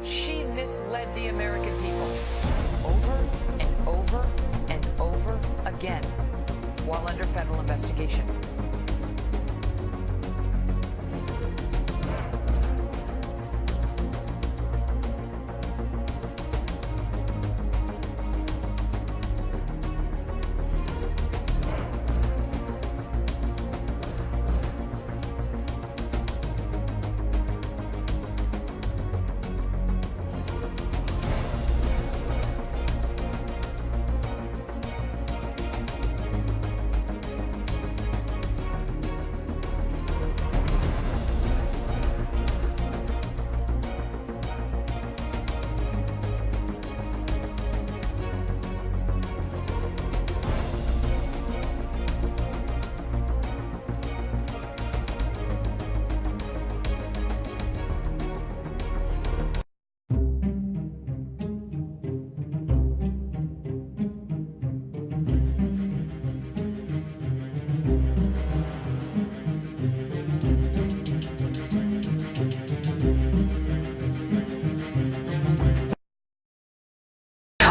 She misled the American people over and over and over again while under federal investigation.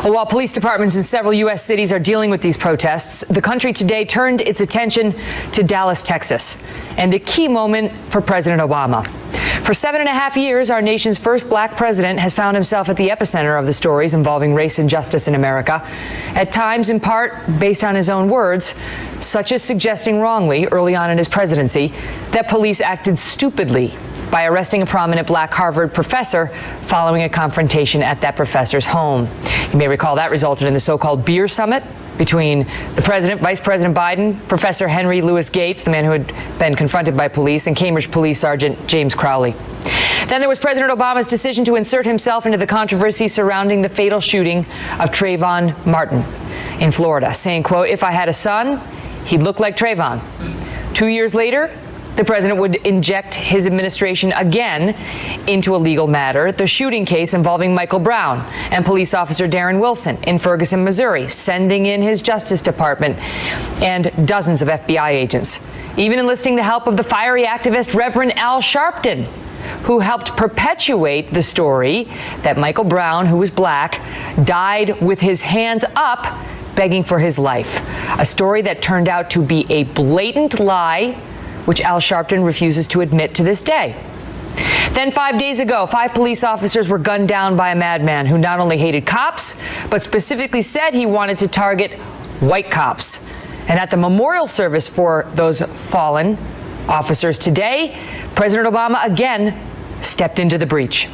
While police departments in several U.S. cities are dealing with these protests, the country today turned its attention to Dallas, Texas, and a key moment for President Obama. For 7.5 years, our nation's first black president has found himself at the epicenter of the stories involving race and justice in America, at times in part based on his own words, such as suggesting wrongly early on in his presidency that police acted stupidly by arresting a prominent black Harvard professor following a confrontation at that professor's home. You may recall that resulted in the so-called beer summit between the president, Vice President Biden, Professor Henry Louis Gates, the man who had been confronted by police, and Cambridge Police Sergeant James Crowley. Then there was President Obama's decision to insert himself into the controversy surrounding the fatal shooting of Trayvon Martin in Florida, saying, quote, "If I had a son, he'd look like Trayvon." 2 years later, the president would inject his administration again into a legal matter, the shooting case involving Michael Brown and police officer Darren Wilson in Ferguson, Missouri, sending in his Justice Department and dozens of FBI agents, even enlisting the help of the fiery activist Reverend Al Sharpton, who helped perpetuate the story that Michael Brown, who was black, died with his hands up, begging for his life, a story that turned out to be a blatant lie, which Al Sharpton refuses to admit to this day. Then 5 days ago, 5 police officers were gunned down by a madman who not only hated cops, but specifically said he wanted to target white cops. And at the memorial service for those fallen officers today, President Obama again stepped into the breach.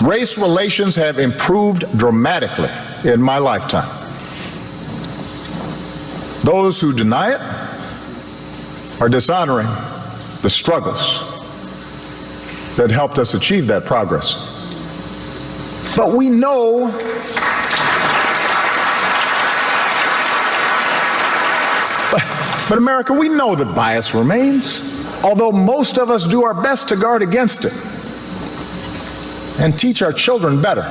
Race relations have improved dramatically in my lifetime. Those who deny it are dishonoring the struggles that helped us achieve that progress. But we know but America, we know that bias remains, although most of us do our best to guard against it and teach our children better.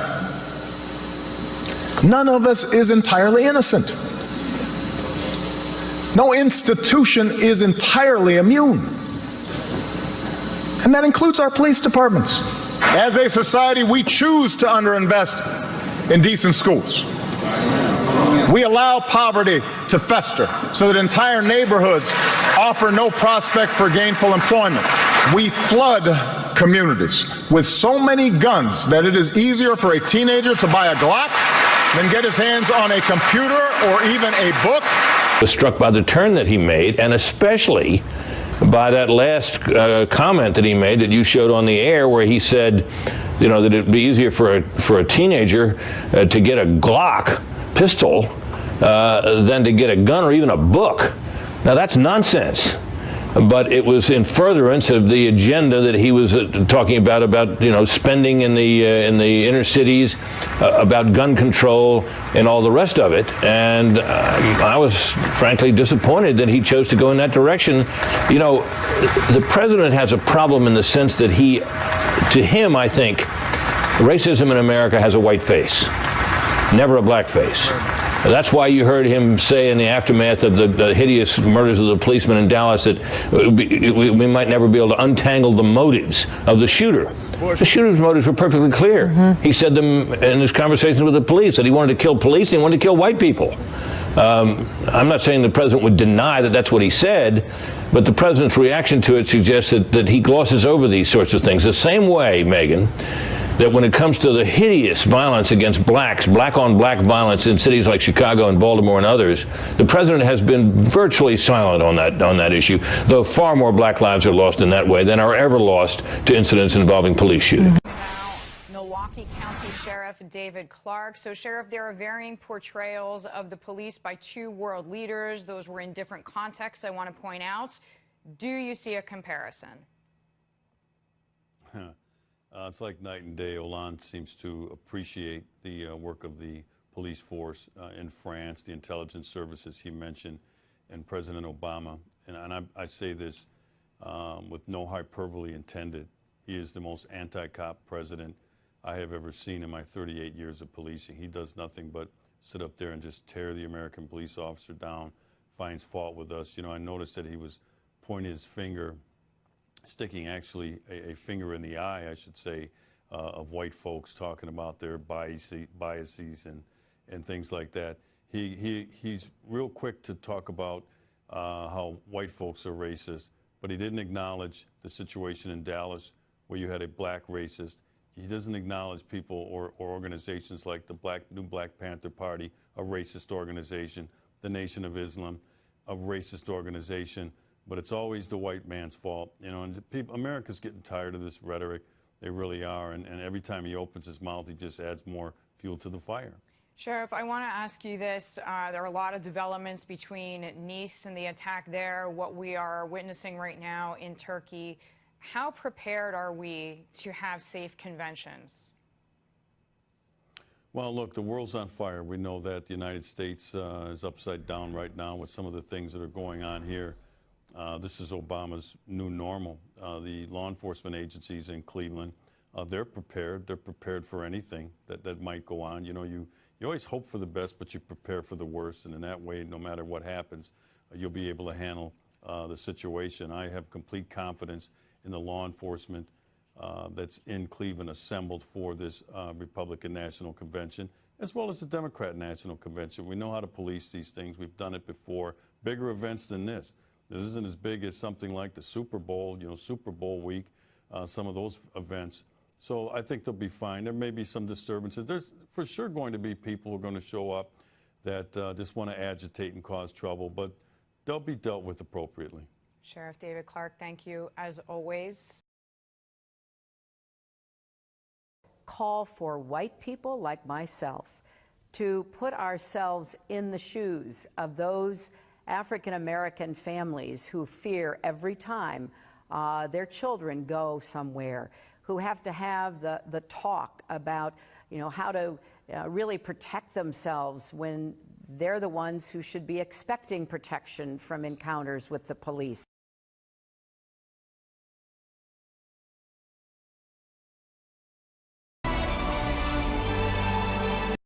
None of us is entirely innocent. No institution is entirely immune. And that includes our police departments. As a society, we choose to underinvest in decent schools. We allow poverty to fester so that entire neighborhoods offer no prospect for gainful employment. We flood communities with so many guns that it is easier for a teenager to buy a Glock than get his hands on a computer or even a book. Was struck by the turn that he made, and especially by that last comment that he made that you showed on the air, where he said, you know, that it'd be easier for a teenager to get a Glock pistol than to get a gun or even a book. Now that's nonsense. But it was in furtherance of the agenda that he was talking about, you know, spending in the inner cities, about gun control and all the rest of it. And I was frankly disappointed that he chose to go in that direction. You know, the president has a problem in the sense that to him, I think, racism in America has a white face, never a black face. That's why you heard him say in the aftermath of the hideous murders of the policemen in Dallas that we might never be able to untangle the motives of the shooter. The shooter's motives were perfectly clear. He said them in his conversations with the police, that he wanted to kill police and he wanted to kill white people. I'm not saying the president would deny that that's what he said, but the president's reaction to it suggests that he glosses over these sorts of things. The same way, Megan, that when it comes to the hideous violence against blacks, black-on-black violence in cities like Chicago and Baltimore and others, the president has been virtually silent on that issue, though far more black lives are lost in that way than are ever lost to incidents involving police shooting. Milwaukee County Sheriff David Clark. So, Sheriff, there are varying portrayals of the police by two world leaders. Those were in different contexts, I want to point out. Do you see a comparison? It's like night and day. Hollande seems to appreciate the work of the police force in France, the intelligence services he mentioned, and President Obama. And I say this with no hyperbole intended. He is the most anti-cop president I have ever seen in my 38 years of policing. He does nothing but sit up there and just tear the American police officer down, finds fault with us. You know, I noticed that he was pointing his finger, sticking actually a finger in the eye, I should say, of white folks, talking about their biases and things like that. He's real quick to talk about how white folks are racist, but he didn't acknowledge the situation in Dallas where you had a black racist. He doesn't acknowledge people or organizations like the new Black Panther Party, a racist organization, the Nation of Islam, a racist organization. But it's always the white man's fault, you know. And America's getting tired of this rhetoric. They really are. And every time he opens his mouth, he just adds more fuel to the fire. Sheriff, I want to ask you this. There are a lot of developments between Nice and the attack there, what we are witnessing right now in Turkey. How prepared are we to have safe conventions? Well, look, the world's on fire. We know that. The United States is upside down right now with some of the things that are going on here. This is Obama's new normal. The law enforcement agencies in Cleveland, they're prepared. They're prepared for anything that might go on. You know, you always hope for the best, but you prepare for the worst. And in that way, no matter what happens, you'll be able to handle the situation. I have complete confidence in the law enforcement that's in Cleveland assembled for this Republican National Convention, as well as the Democrat National Convention. We know how to police these things. We've done it before. Bigger events than this. This isn't as big as something like the Super Bowl, you know, Super Bowl week, some of those events. So I think they'll be fine. There may be some disturbances. There's for sure going to be people who are going to show up that just want to agitate and cause trouble, but they'll be dealt with appropriately. Sheriff David Clark, thank you as always. Call for white people like myself to put ourselves in the shoes of those African-American families who fear every time their children go somewhere, who have to have the talk about, you know, how to really protect themselves when they're the ones who should be expecting protection from encounters with the police.